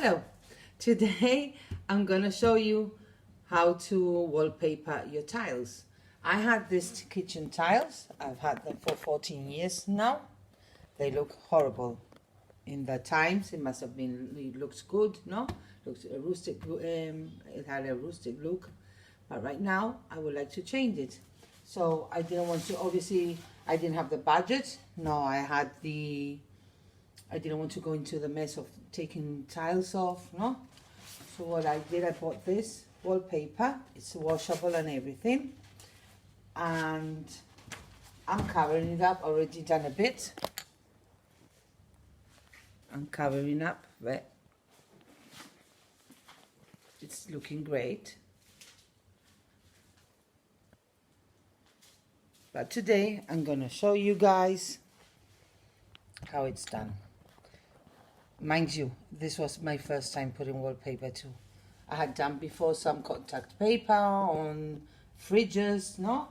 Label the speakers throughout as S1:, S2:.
S1: Hello, today I'm gonna show you how to wallpaper your tiles. I had these kitchen tiles. I've had them for 14 years now. They look horrible. In the times, it must have been, it looks good, no? Looks a rustic, it had a rustic look. But right now, I would like to change it. So I didn't want to, obviously, I didn't have the budget. No, I didn't want to go into the mess of taking tiles off, no? So what I did, I bought this wallpaper. It's washable and everything. And I'm covering it up, already done a bit. I'm covering up there. It's looking great. But today I'm gonna show you guys how it's done. Mind you, this was my first time putting wallpaper too. I had done before some contact paper on fridges, no?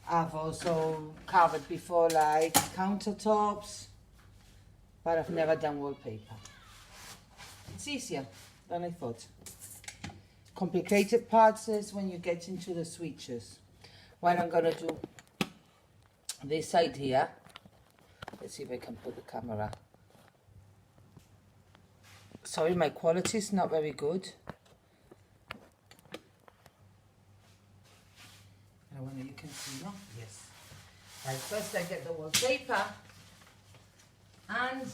S1: I've also covered before like countertops, but I've never done wallpaper. It's easier than I thought. Complicated parts is when you get into the switches. What I'm gonna do this side here, let's see if I can put the camera. Sorry, my quality is not very good. I wonder you can see, no? Yes. Right, first I get the wallpaper and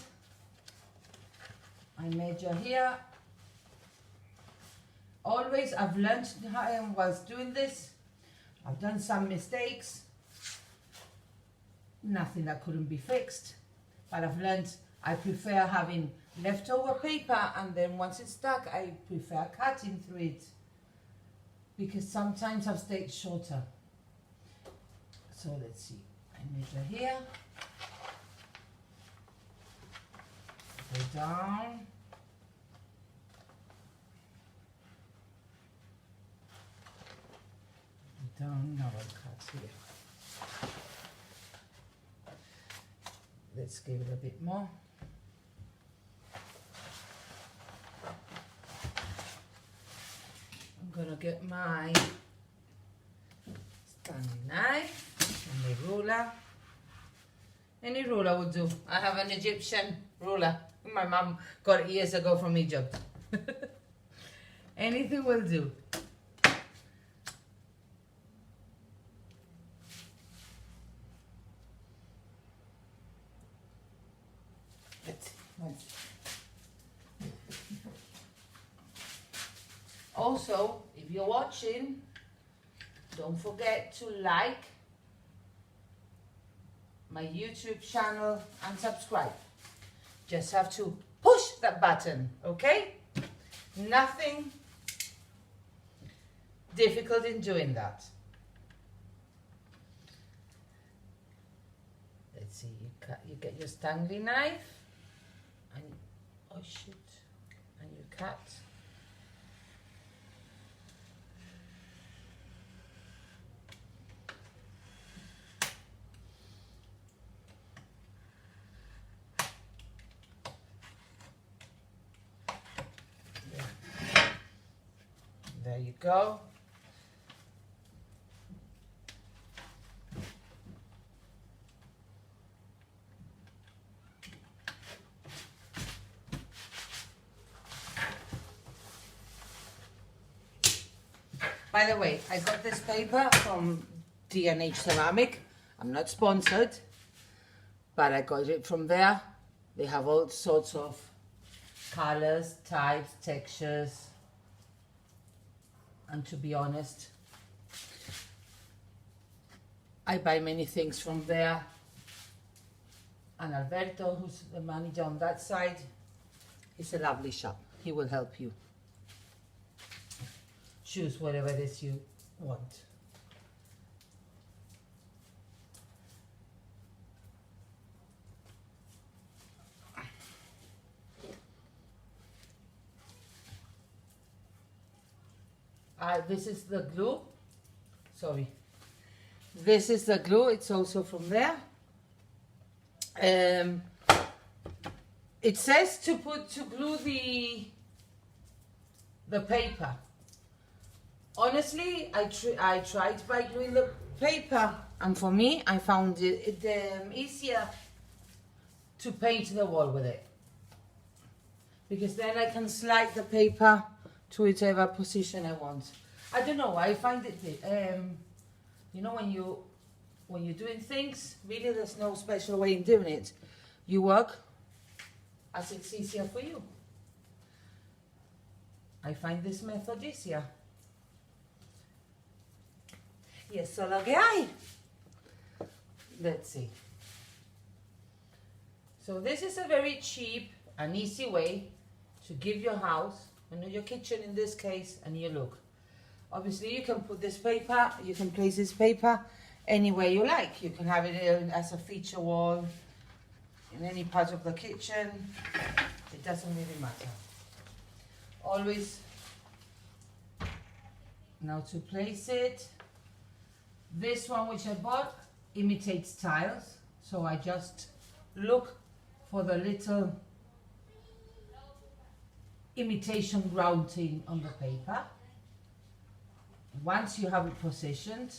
S1: I measure here. Always, I've learned how, whilst doing this, I've done some mistakes. Nothing that couldn't be fixed, but I've learned I prefer having leftover paper, and then once it's stuck, I prefer cutting through it because sometimes I've stayed shorter. So let's see, I measure here, go down, now I'll cut here. Let's give it a bit more. I'm gonna get my Stanley knife and the ruler. Any ruler would do. I have an Egyptian ruler. My mom got it years ago from Egypt. Anything will do. Also, if you're watching, don't forget to like my YouTube channel and subscribe. Just have to push that button, okay? Nothing difficult in doing that. Let's see, you get your Stanley knife and oh shoot, and you cut. There you go. By the way, I got this paper from D&H Ceramic. I'm not sponsored, but I got it from there. They have all sorts of colors, types, textures. And to be honest, I buy many things from there. And Alberto, who's the manager on that side, is a lovely shop. He will help you choose whatever it is you want. This is the glue. Sorry. This is the glue. It's also from there. It says to glue the paper. Honestly, I tried by gluing the paper, and for me, I found it easier to paint the wall with it, because then I can slide the paper to whichever position I want. I don't know, I find it, you know, when you're doing things, really there's no special way in doing it. You work as it's easier for you. I find this method easier. Y eso es lo que hay. Let's see. So this is a very cheap and easy way to give your house, your kitchen in this case, a new look. Obviously you can put this paper, you can place this paper anywhere you like. You can have it as a feature wall in any part of the kitchen. It doesn't really matter. Always, now to place it, this one which I bought imitates tiles, so I just look for the little imitation grouting on the paper. Once you have it positioned,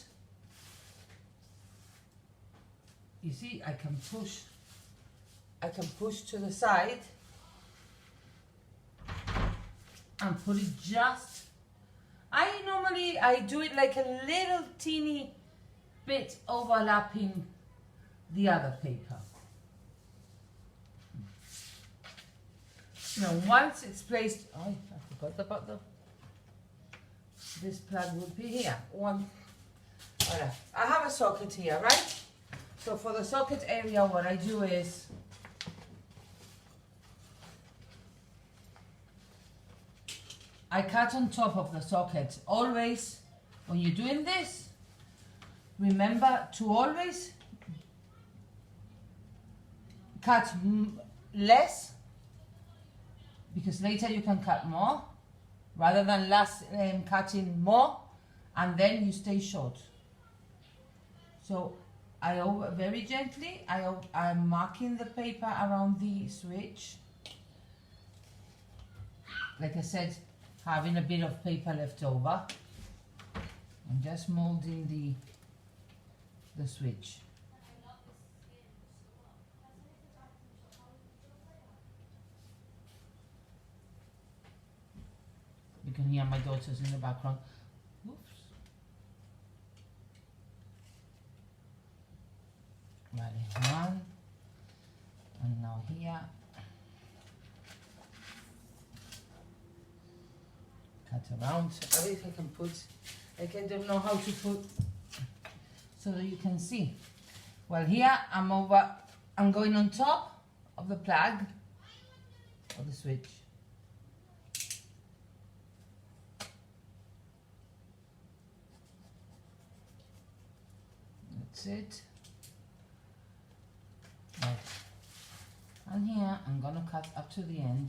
S1: you see I can push to the side and put it just, I do it like a little teeny bit overlapping the other paper. Now once it's placed, I forgot about this plug would be here. I have a socket here, right? So for the socket area, what I do is I cut on top of the socket. Always, when you're doing this, remember to always cut less, because later you can cut more, rather than cutting more and then you stay short. So very gently, I'm marking the paper around the switch. Like I said, having a bit of paper left over. I'm just molding the switch. You can hear my daughters in the background. Oops. Right, one. And now here. Cut around. I wish I can put, I don't know how to put, so that you can see. Well, here I'm going on top of the plug of the switch. That's it. Right. And here I'm gonna cut up to the end.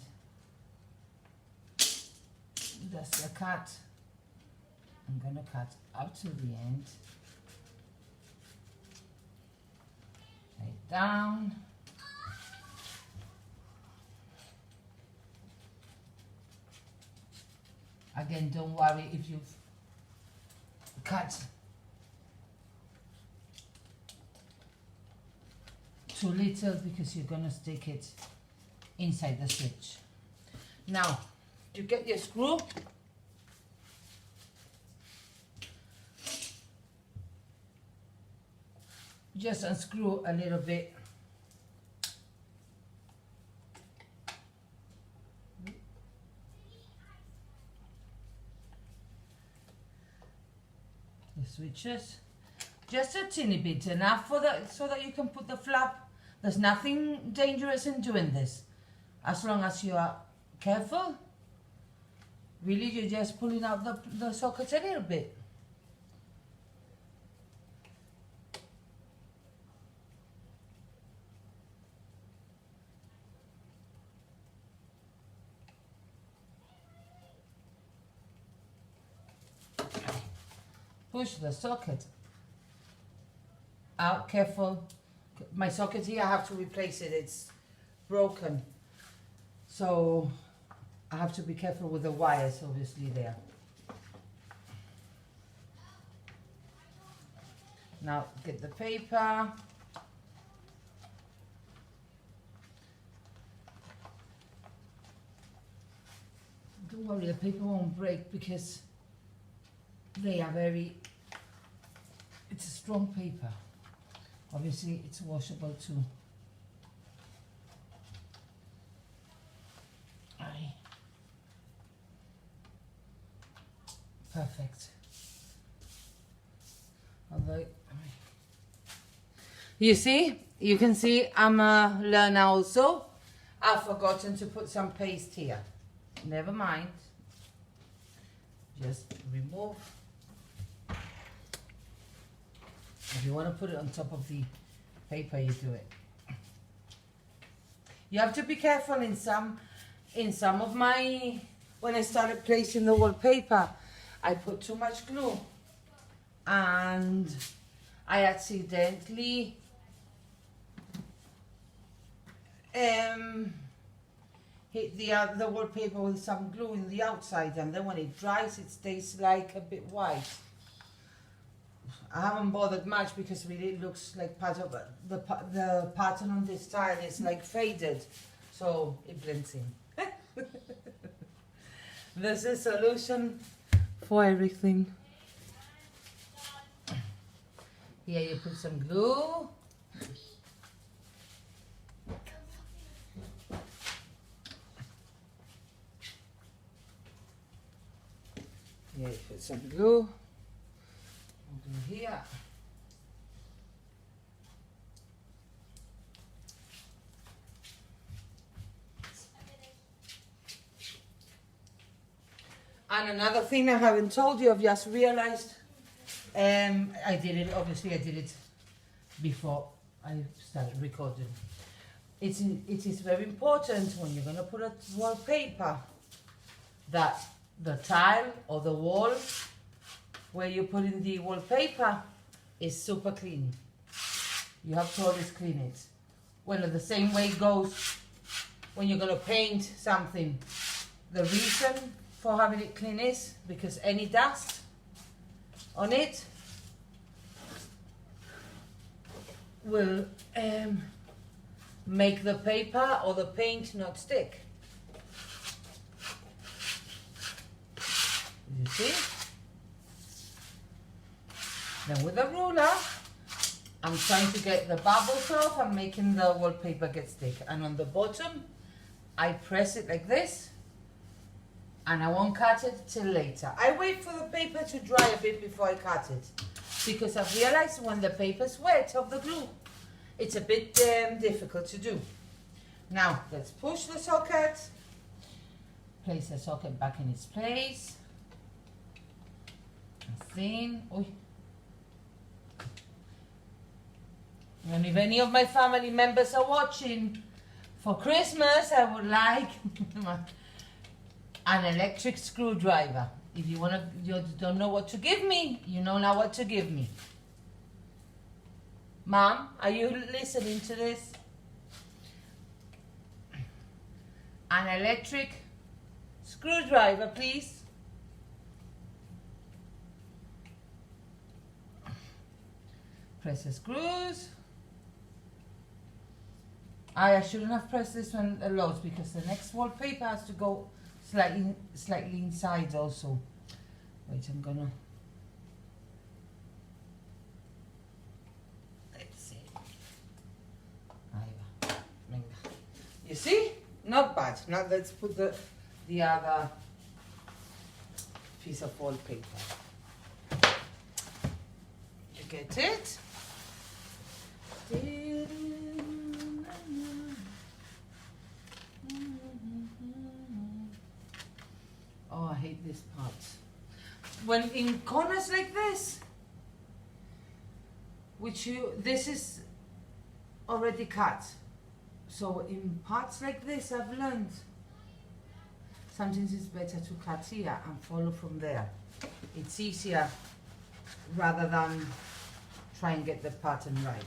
S1: That's the cut. I'm gonna cut up to the end. Right down. Again, don't worry if you've cut too little, because you're gonna stick it inside the switch. Now, you get your screw. Just unscrew a little bit. The switches. Just a teeny bit, enough so that you can put the flap. There's nothing dangerous in doing this, as long as you are careful. Really, you're just pulling out the sockets a little bit. Push the socket out, careful. My socket here, I have to replace it, it's broken. So I have to be careful with the wires, obviously, there. Now get the paper. Don't worry, the paper won't break because they are it's a strong paper. Obviously it's washable too. Perfect. Although, you see, you can see I'm a learner also. I've forgotten to put some paste here. Never mind. Just remove. If you want to put it on top of the paper, you do it. You have to be careful in some of my, when I started placing the wallpaper, I put too much glue and I accidentally hit the wallpaper with some glue in the outside, and then when it dries it stays like a bit white. I haven't bothered much because really it looks like part of the pattern on this tile is like faded, so it blends in. There's a solution for everything. Here you put some glue. Here you put some glue. We'll do here. And another thing I haven't told you, I've just realized, I did it before I started recording. It is very important when you're going to put a wallpaper that the tile or the wall where you put in the wallpaper is super clean. You have to always clean it. Well, the same way goes when you're going to paint something. The reason for having it clean is because any dust on it will make the paper or the paint not stick. You see? Then with a ruler, I'm trying to get the bubbles off. I'm making the wallpaper get stick. And on the bottom, I press it like this. And I won't cut it till later. I wait for the paper to dry a bit before I cut it. Because I've realized when the paper's wet of the glue, it's a bit difficult to do. Now, let's push the socket. Place the socket back in its place. Thin. And if any of my family members are watching, for Christmas I would like an electric screwdriver. If you don't know what to give me, you know now what to give me. Mom, are you listening to this? An electric screwdriver, please. Press the screws. I shouldn't have pressed this one a lot because the next wallpaper has to go slightly inside also. Wait, I'm gonna. Let's see. You see? Not bad. Now let's put the other piece of wallpaper. You get it? Oh, I hate this part. When in corners like this, this is already cut. So in parts like this, I've learned sometimes it's better to cut here and follow from there. It's easier rather than try and get the pattern right.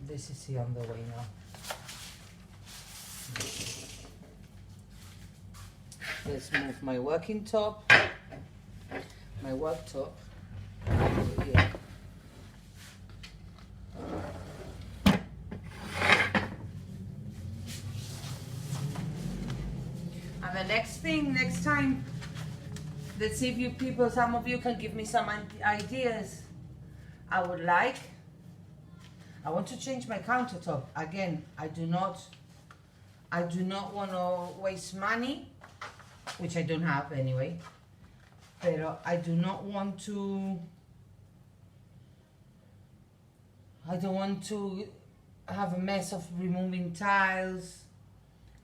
S1: This is here on the way now. Let's move my working top, my worktop. Yeah. And the next thing, next time, let's see if you people, some of you can give me some ideas. I want to change my countertop. Again, I do not want to waste money, which I don't have anyway. But I don't want to have a mess of removing tiles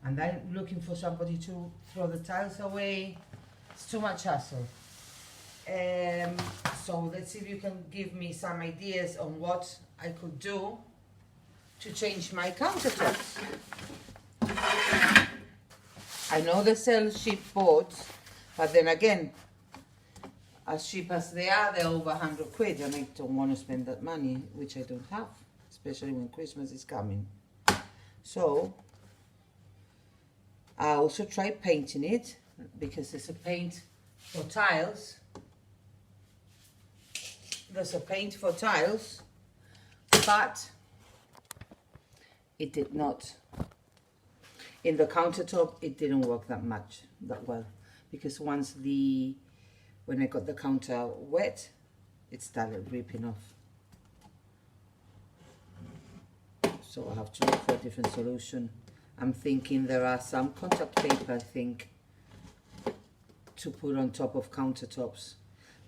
S1: and then looking for somebody to throw the tiles away. It's too much hassle. So let's see if you can give me some ideas on what I could do to change my countertops. I know they sell cheap boards, but then again, as cheap as they are, they're over 100 quid, and I don't want to spend that money, which I don't have, especially when Christmas is coming. So I also tried painting it, because there's a paint for tiles. There's a paint for tiles, but it did not. In the countertop, it didn't work that well, because when I got the counter wet, it started ripping off. So I have to look for a different solution. I'm thinking there are some contact paper, I think, to put on top of countertops.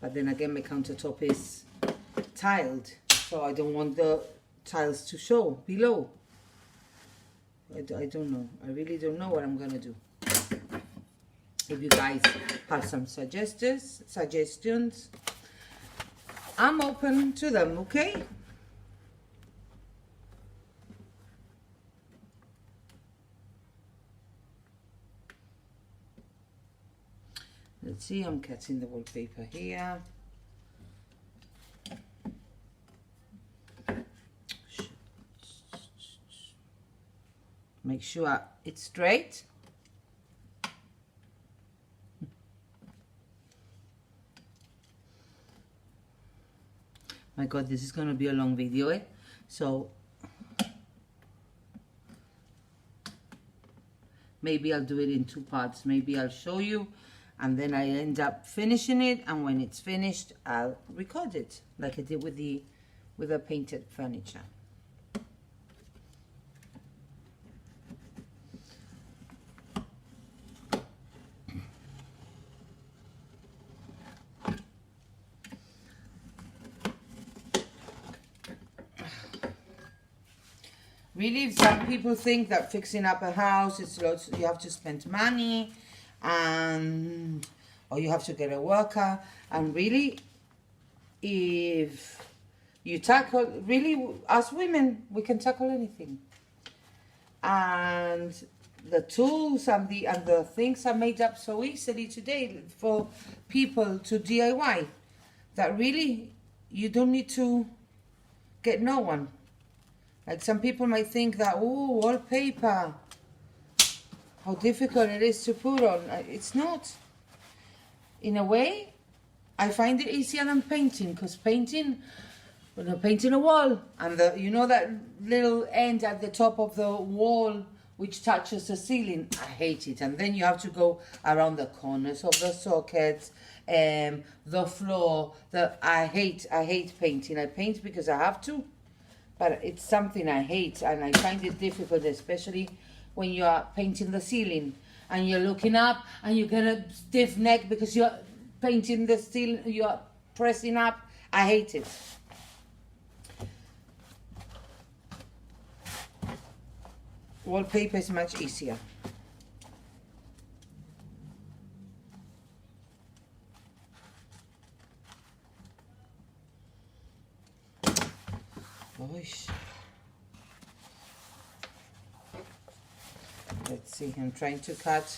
S1: But then again, my countertop is tiled, so I don't want the tiles to show below. I don't know. I really don't know what I'm gonna do. If you guys have some suggestions, I'm open to them, okay? Let's see, I'm cutting the wallpaper here. Make sure it's straight. My God, this is going to be a long video, eh? So maybe I'll do it in 2 parts. Maybe I'll show you, and then I end up finishing it, and when it's finished, I'll record it like I did with the painted furniture. Really, some people think that fixing up a house is lots, you have to spend money, and or you have to get a worker. And really, if you tackle, really, as women, we can tackle anything. And the tools and the things are made up so easily today for people to DIY that really you don't need to get no one. Like some people might think that, oh, wallpaper, how difficult it is to put on. It's not. In a way, I find it easier than painting, because painting, when you're painting a wall, and you know that little end at the top of the wall which touches the ceiling, I hate it. And then you have to go around the corners of the sockets, the floor. I hate painting. I paint because I have to. But it's something I hate, and I find it difficult, especially when you are painting the ceiling and you're looking up and you get a stiff neck because you're painting the ceiling, you're pressing up. I hate it. Wallpaper is much easier. Gosh. Let's see, I'm trying to cut.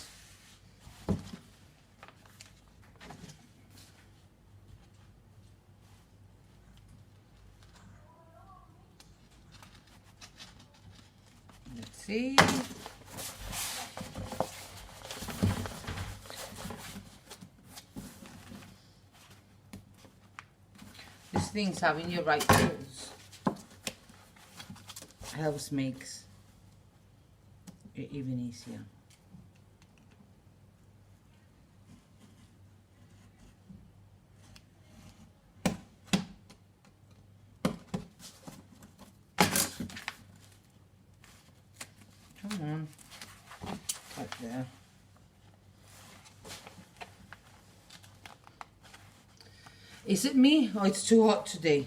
S1: See? These things, having your right tools helps makes it even easier. Come on, right there. Is it me or it's too hot today?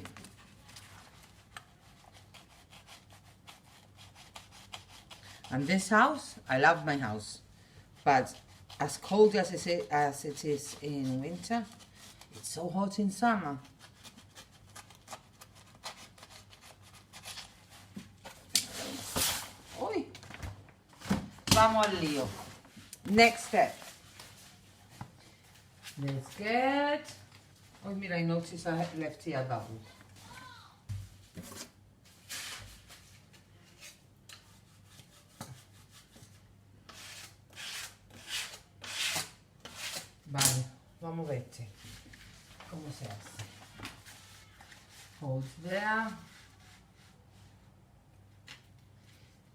S1: And this house, I love my house, but as cold as it is in winter, it's so hot in summer. Oi. Vamos al lío. Next step. Let's get... Oh, mira, I noticed I left here bubble. Vale, vamos a verte cómo se hace. Hold there.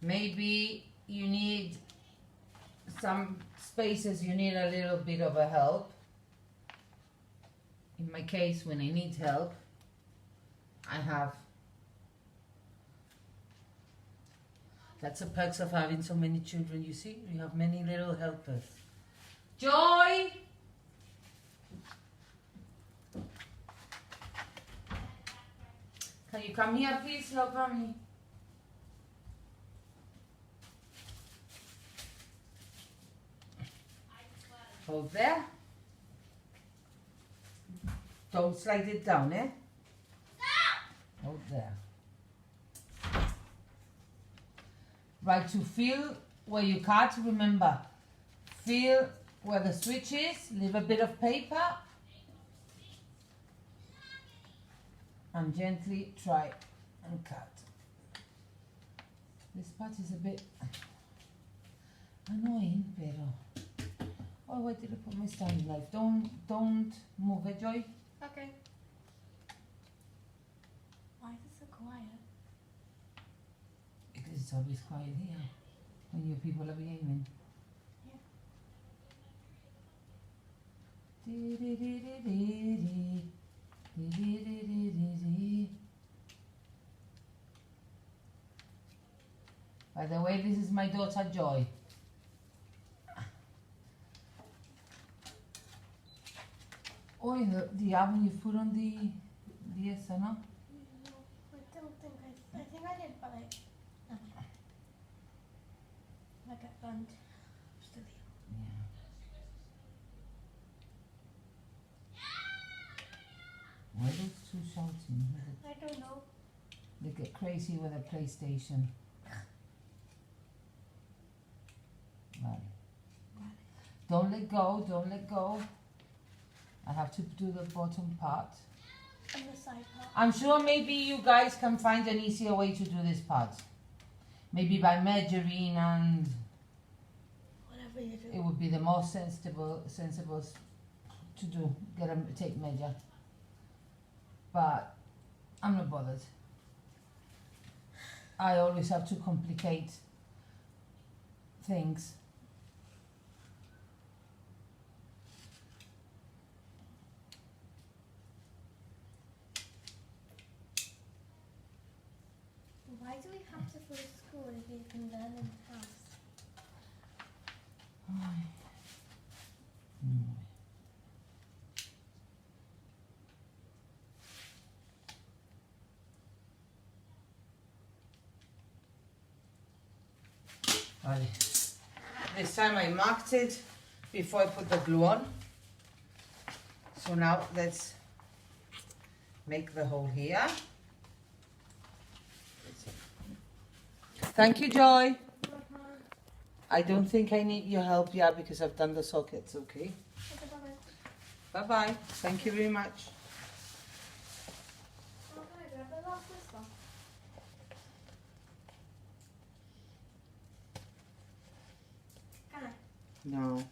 S1: Maybe you need some spaces, you need a little bit of a help. In my case, when I need help, I have. That's the perks of having so many children, you see? We have many little helpers. Joy! Can you come here, please? Help mommy. Hold there. Don't slide it down, eh? Hold there. Right, to feel where you cut, remember, feel where the switch is, leave a bit of paper, and gently try and cut. This part is a bit annoying, pero... Oh, where did I put my standing knife? Don't move it, Joy.
S2: Okay. Why is it so quiet?
S1: Because it's always quiet here when your people are behaving. By the way, this is my daughter Joy. Oh, the oven you put on the yes, no?
S2: No, I don't think I think I did, but like it burned. Still here.
S1: Yeah. Why are those two shouting?
S2: I don't know.
S1: They get crazy with a PlayStation. Right. Don't let go, don't let go. I have to do the bottom part.
S2: And the side part.
S1: I'm sure maybe you guys can find an easier way to do this part. Maybe by measuring, and
S2: Whatever you do.
S1: it would be the most sensible to do. Get a tape measure. But I'm not bothered. I always have to complicate things.
S2: Why do we have to go to school if you can learn in the house?
S1: Vale. This time I marked it before I put the glue on. So now let's make the hole here. Thank you, Joy. I don't think I need your help yet because I've done the sockets, okay?
S2: Okay, bye-bye.
S1: Bye-bye. Thank you very much.
S2: Oh, can I grab the last this one?
S1: No.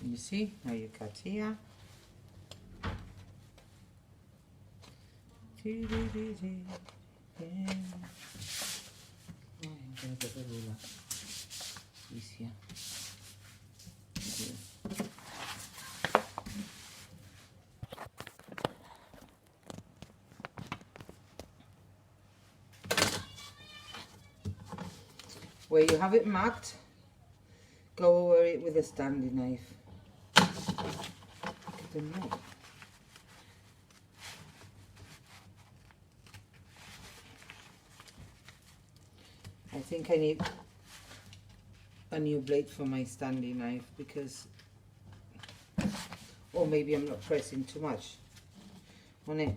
S1: You see? Now you cut here. Yeah. Oh, I'm gonna get the ruler. Easier. Where you have it marked, go over it with a standing knife. Look at the knife. I think I need a new blade for my standing knife because, or maybe I'm not pressing too much on it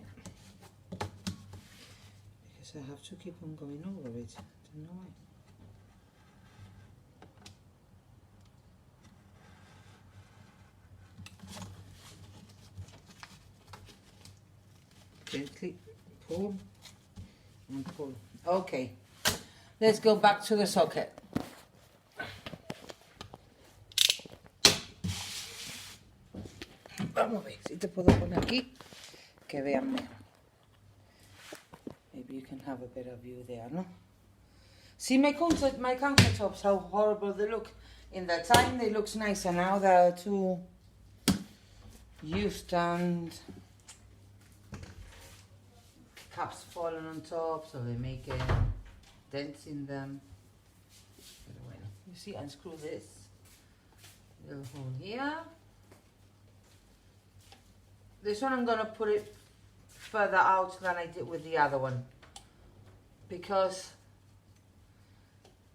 S1: because I have to keep on going over it. I don't know why. Gently pull and pull. Okay, let's go back to the socket. Vamos a ver si te puedo poner aquí que vean mejor. Maybe you can have a better view there, no? See my countertops, how horrible they look. In that time they looked nicer. Now they're too used and cups falling on top, so they make dents in them. Pero bueno, you see, unscrew this little hole here. This one I'm gonna put it further out than I did with the other one because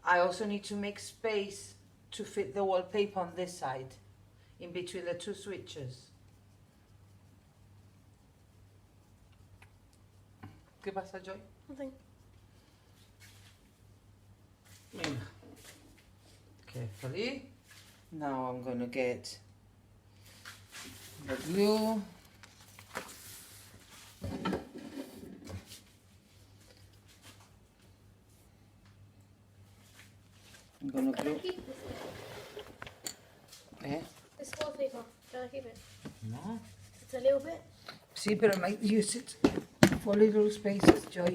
S1: I also need to make space to fit the wallpaper on this side in between the two switches. ¿Qué pasa, Joy?
S2: Nothing.
S1: Carefully. Now I'm gonna get the glue. I'm gonna
S2: Can I
S1: glue.
S2: keep this?
S1: Eh?
S2: This wallpaper. Can I keep it?
S1: No.
S2: It's a little bit.
S1: See, but I might use it for little spaces, Joy.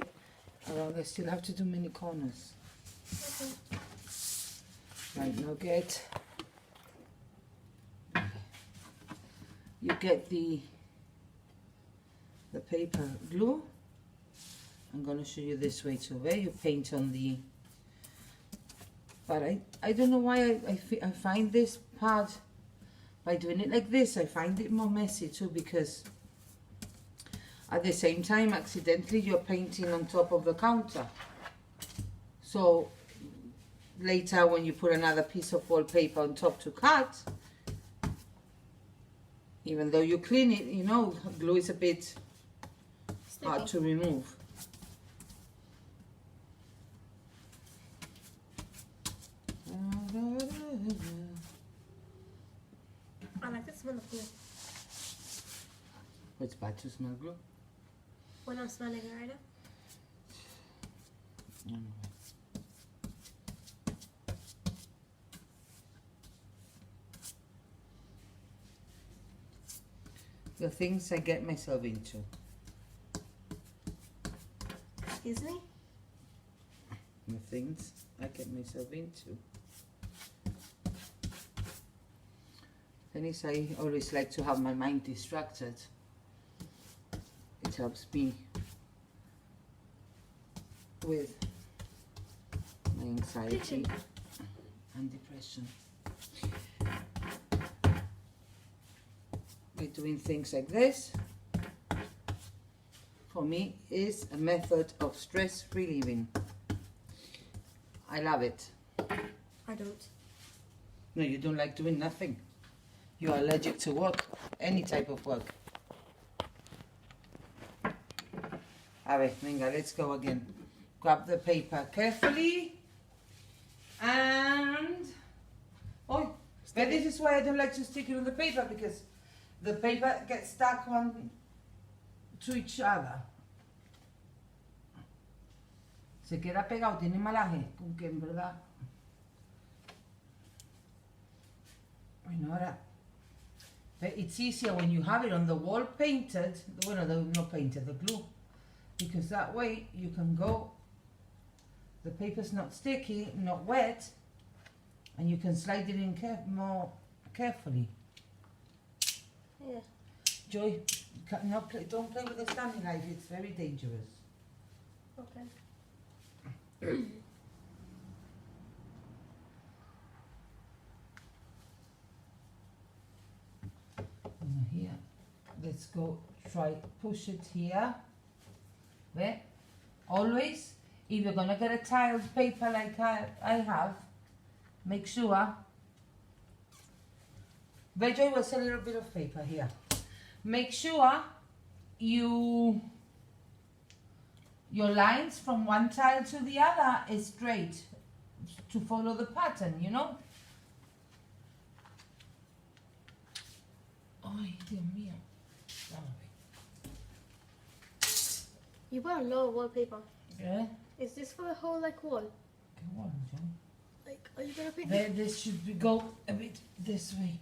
S1: Around, I still have to do many corners.
S2: Okay.
S1: Right, now you get the paper glue. I'm going to show you this way too, where you paint on the, but I don't know why I find this part, by doing it like this, I find it more messy too, because at the same time accidentally you're painting on top of the counter. So later when you put another piece of wallpaper on top to cut, even though you clean it, you know, glue is a bit hard to remove.
S2: I like the smell of glue.
S1: It's bad to smell glue.
S2: When I'm smelling it right now.
S1: The things I get myself into.
S2: Excuse me?
S1: The things I get myself into. Thing is, I always like to have my mind distracted. It helps me with my anxiety and depression. By doing things like this, for me, is a method of stress relieving. I love it.
S2: I don't.
S1: No, you don't like doing nothing. You are allergic to work, any type of work. A ver, venga, let's go again. Grab the paper carefully. And... Oh, but this is why I don't like to stick it on the paper, because the paper gets stuck on to each other. Se queda pegado, tiene malaje, con que en verdad. Bueno, ahora. But it's easier when you have it on the wall painted, well, not painted, the glue. Because that way you can go, the paper's not sticky, not wet, and you can slide it in more carefully.
S2: Yeah.
S1: Joy, don't play with the standing knife, it's very dangerous.
S2: Okay.
S1: Here, let's go try push it here. There. Always, if you're gonna get a tiled paper like I have, make sure. Joy was a little bit of paper here. Make sure your lines from one tile to the other is straight to follow the pattern, you know? Ay, Dios mío.
S2: You bought a lot of wallpaper.
S1: Yeah?
S2: Is this for the whole like wall?
S1: Come on, John.
S2: Like, are you gonna pick?
S1: This should go a bit this way.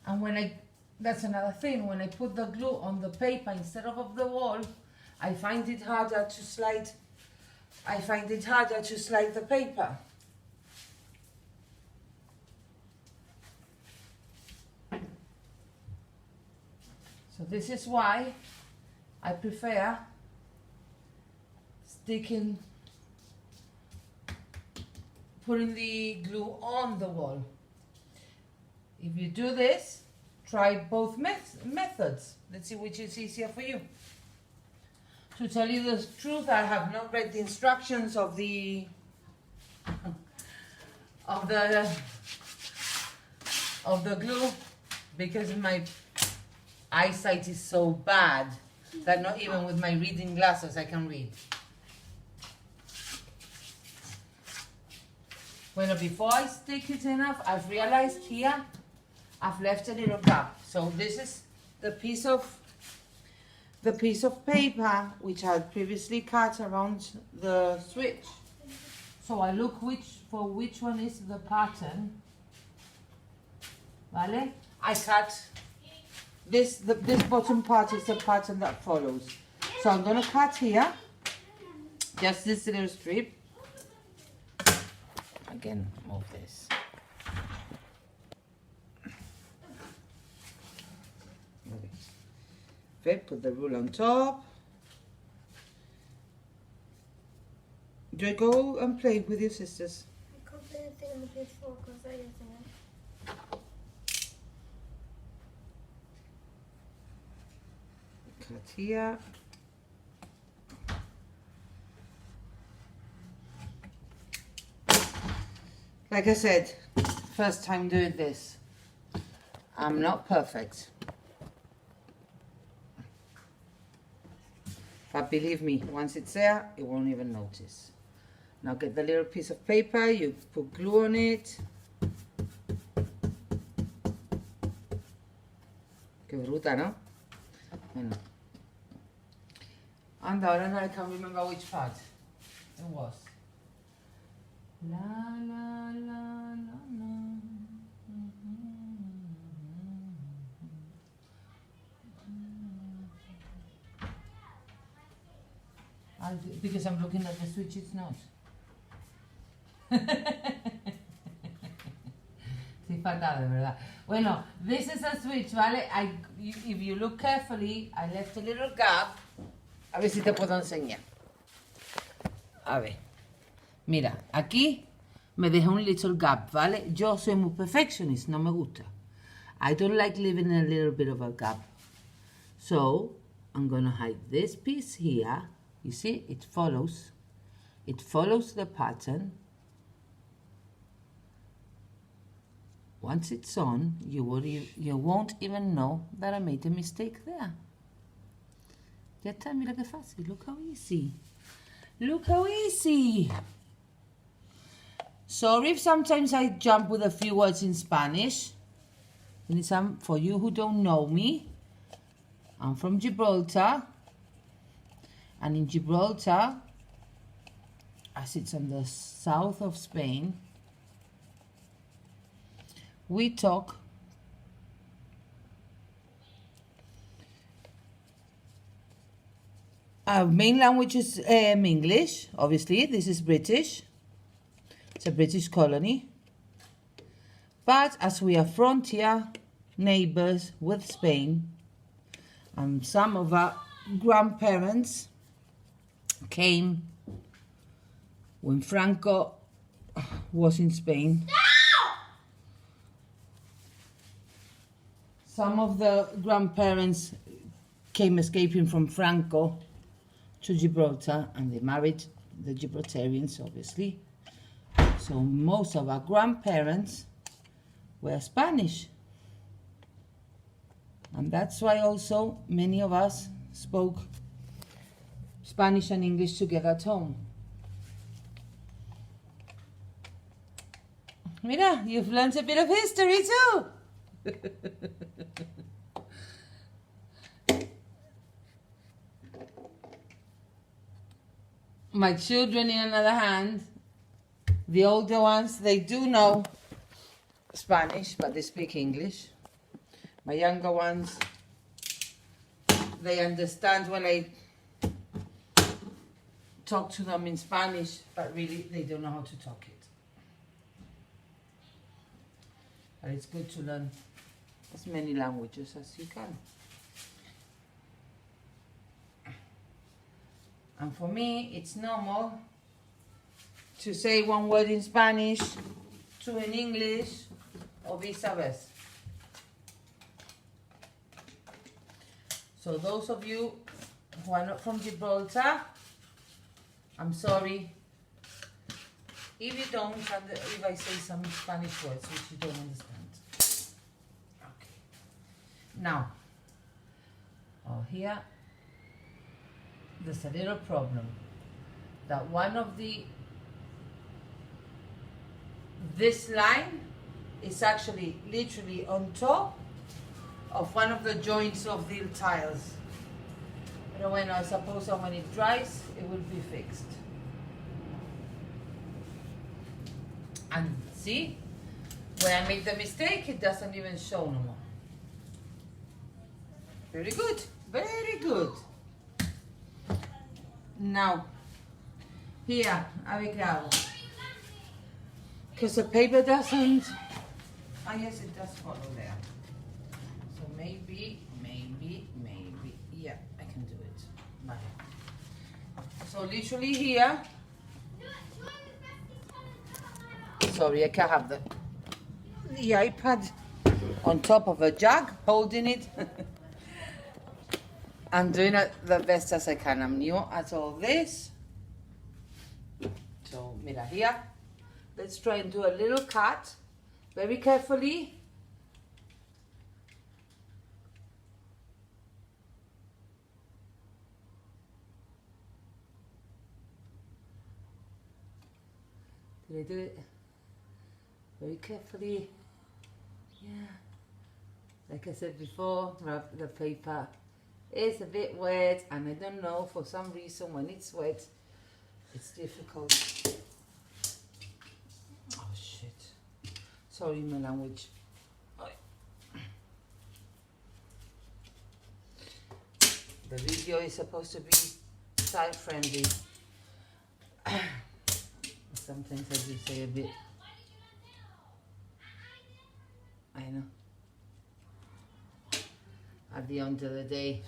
S1: And that's another thing, when I put the glue on the paper instead of the wall, I find it harder to slide the paper. So this is why I prefer putting the glue on the wall. If you do this, try both methods. Let's see which is easier for you. To tell you the truth, I have not read the instructions of the glue because my eyesight is so bad that not even with my reading glasses I can read. Well, before I stick it enough, I've realized here I've left a little gap. So this is the piece of paper which I had previously cut around the switch. So I look for which one is the pattern. Vale? I cut this bottom part is the pattern that follows. So I'm gonna cut here, just this little strip. Again, move this. Okay, put the rule on top. Do I go and play with your sisters?
S2: I can't play anything on the PS4 because I using it.
S1: Cut here. Like I said, first time doing this. I'm not perfect. But believe me, once it's there, you won't even notice. Now get the little piece of paper, you put glue on it. Qué bruta, ¿no? Bueno. And ahora I can't remember which part it was. La la la la la. Because I'm looking at the switch, it's not. Sí, fatal, de verdad. Bueno, this is a switch, ¿vale? If you look carefully, I left a little gap. A ver si te puedo enseñar. A ver. Mira, aquí me dejé un little gap, ¿vale? Yo soy muy perfectionist, no me gusta. I don't like leaving a little bit of a gap. So, I'm gonna hide this piece here. You see, it follows the pattern. Once it's on, you won't even know that I made a mistake there. Ya está, mira qué fácil. Look how easy. Look how easy. Sorry if sometimes I jump with a few words in Spanish. For you who don't know me, I'm from Gibraltar. And in Gibraltar, as it's on the south of Spain, we talk our main language is English, obviously. This is British. It's a British colony. But as we are frontier neighbors with Spain, and some of our grandparents came when Franco was in Spain. Some of the grandparents came escaping from Franco to Gibraltar, and they married the Gibraltarians, obviously. So most of our grandparents were Spanish. And that's why also many of us spoke Spanish and English together at home. Mira, you've learned a bit of history too. My children, in another hand, the older ones, they do know Spanish, but they speak English. My younger ones, they understand when I talk to them in Spanish, but really they don't know how to talk it. But it's good to learn as many languages as you can. And for me, it's normal to say one word in Spanish, two in English, or vice versa. So those of you who are not from Gibraltar, I'm sorry if you don't, if I say some Spanish words which you don't understand. Okay. Now, here, there's a little problem that one of this line is actually literally on top of one of the joints of the tiles. But when I suppose that when it dries, it will be fixed. And see, where I made the mistake, it doesn't even show no more. Very good, very good. Now, here, a ver qué hago. Because the paper doesn't, yes, it does follow there. So maybe, yeah, I can do it. Vale. So literally here, sorry, I can't have the iPad on top of a jug, holding it. I'm doing it the best as I can. I'm new at all this. So, mira here. Let's try and do a little cut, very carefully. Did I do it? Very carefully. Yeah. Like I said before, the paper is a bit wet, and I don't know, for some reason when it's wet, it's difficult. Oh shit. Sorry, my language. The video is supposed to be child friendly. Sometimes I do say a bit. I know. At the end of the day,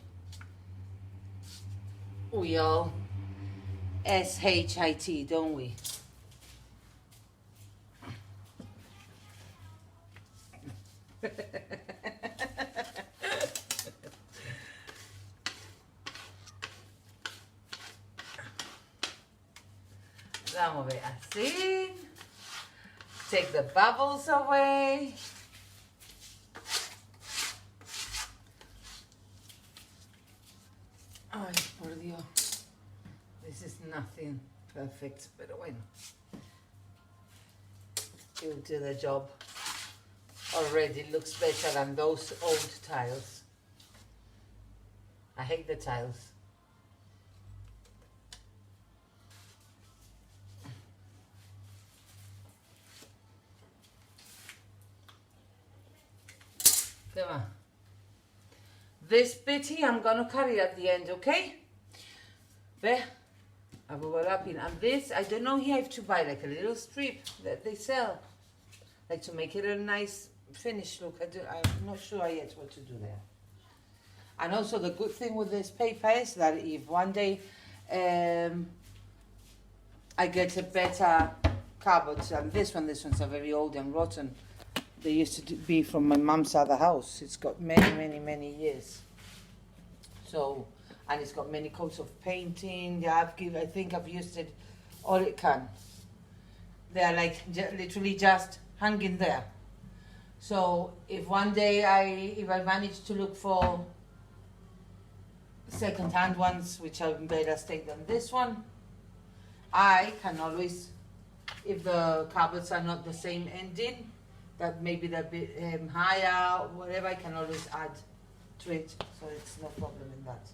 S1: we all SHIT, don't we? Vamos a ver así. Take the bubbles away. Ay, por Dios. This is nothing perfect, pero bueno. It'll do the job. Already looks better than those old tiles. I hate the tiles. Come on. This bit here, I'm gonna carry at the end, okay? There. I've overlapping. And this, I don't know, here I have to buy like a little strip that they sell. Like to make it a nice finish look. I'm not sure yet what to do there. And also the good thing with this paper is that if one day I get a better cupboard than this one's a very old and rotten. They used to be from my mom's other house. It's got many years. So, and it's got many coats of painting. Yeah, I think I've used it all it can. They're like literally just hanging there. So if one day if I manage to look for second-hand ones, which are better state than this one, I can always, if the cupboards are not the same ending, that maybe they're a bit higher, whatever, I can always add to it, so it's no problem in that.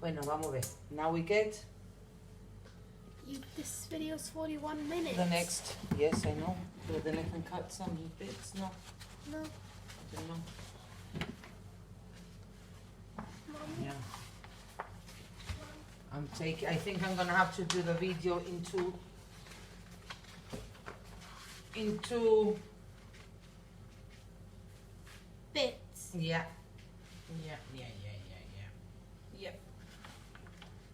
S1: Bueno, vamos a ver. Now we get
S2: This video's 41 minutes.
S1: the next. Yes, I know. But then I can cut some bits. No,
S2: No.
S1: I don't know.
S2: Mom.
S1: Yeah. I think I'm gonna have to do the video into
S2: Bits.
S1: yeah.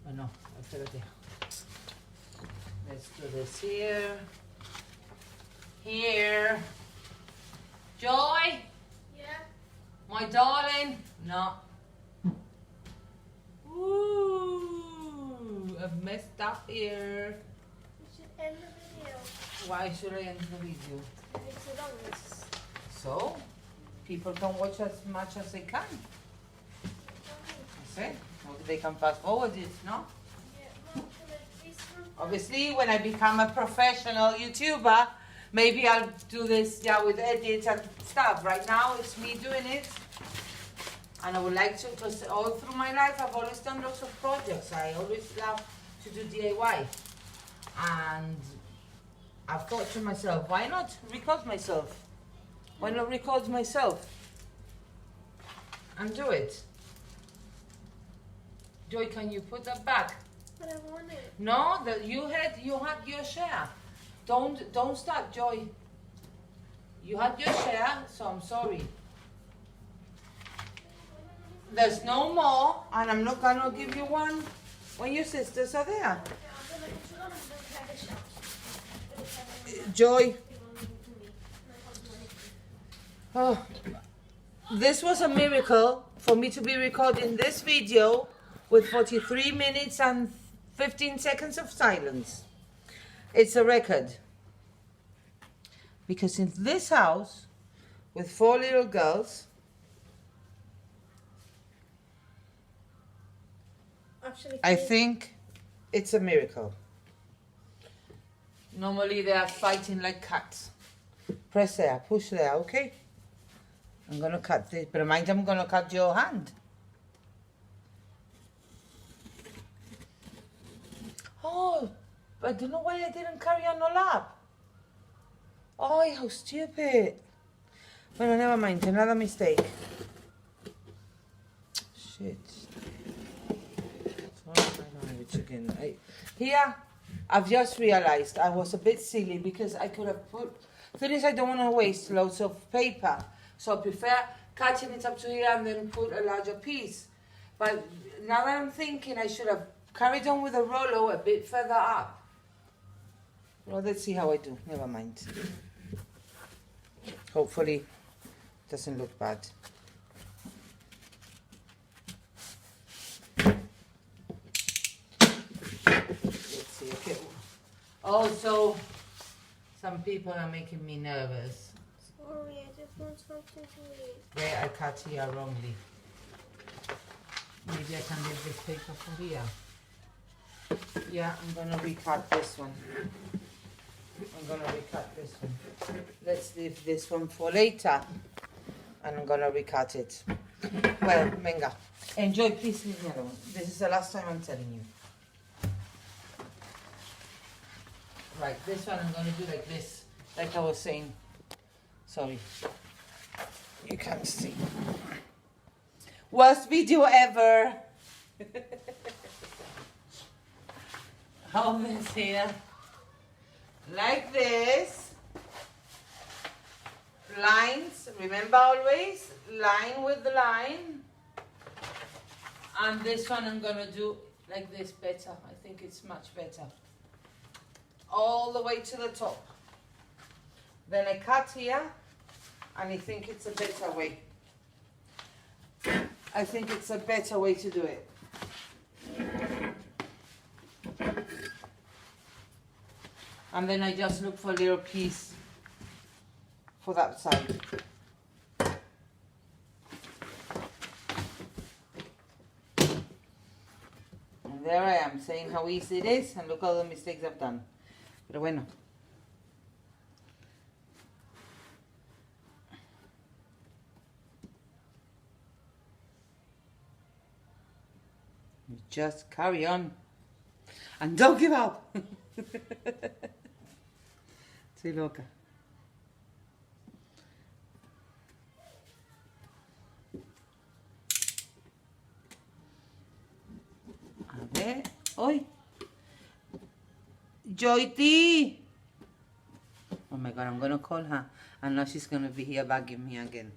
S1: Oh no, espérate. Let's do this here. Here. Joy,
S2: Yeah.
S1: my darling. No. Ooh, I've messed up here.
S2: We should end the video.
S1: Why should I end the video?
S2: It's a long list.
S1: So, people can watch as much as they can. That's it. Or they can fast forward it, no?
S2: Yeah, Mom, can I please record?
S1: Obviously, when I become a professional YouTuber, maybe I'll do this with edits and stuff. Right now, it's me doing it. And I would like to, because all through my life, I've always done lots of projects. I always love to do DIY. And I've thought to myself, why not record myself? Why not record myself? And do it. Joy, can you put that back?
S2: But I want it.
S1: No, you had your share. Don't start, Joy. You had your share, so I'm sorry. There's no more, and I'm not gonna give you one when your sisters are there.
S2: Yeah, I'm gonna put it on and then have a shout.
S1: Joy. Oh, this was a miracle for me to be recording this video with 43 minutes and 15 seconds of silence. It's a record. Because in this house, with 4 little girls,
S2: Actually,
S1: I think it's a miracle. Normally they are fighting like cats. Press there, push there, okay? I'm gonna cut this, but mind I'm gonna cut your hand. Oh, I don't know why I didn't carry on the lap. Oh, how stupid. Well, never mind, another mistake. Shit. Here, I've just realized I was a bit silly because I could have put, thing is I don't want to waste loads of paper. So I prefer cutting it up to here and then put a larger piece. But now that I'm thinking I should have carried on with a Rollo a bit further up. Well, let's see how I do. Never mind. Hopefully it doesn't look bad. Let's see. Okay. Also, some people are making me nervous.
S2: Sorry, I just want something to eat.
S1: Where I cut here wrongly. Maybe I can leave this paper for here. Yeah, I'm gonna recut this one. I'm gonna recut this one. Let's leave this one for later. And I'm gonna recut it. Well, venga. Enjoy, please leave me alone. This is the last time I'm telling you. Right, this one I'm gonna do like this. Like I was saying. Sorry. you can see. Worst video ever. Hold this here. Like this. Lines, remember always, line with the line. And this one I'm gonna do like this better. I think it's much better. All the way to the top. Then I cut here, and I think it's a better way. I think it's a better way to do it. And then I just look for a little piece for that side. And there I am, saying how easy it is, and look all the mistakes I've done. Pero bueno. You just carry on. And don't give up. Estoy loca. A ver, hoy. Joyty! Oh my god, I'm gonna call her. And now she's gonna be here bugging me again.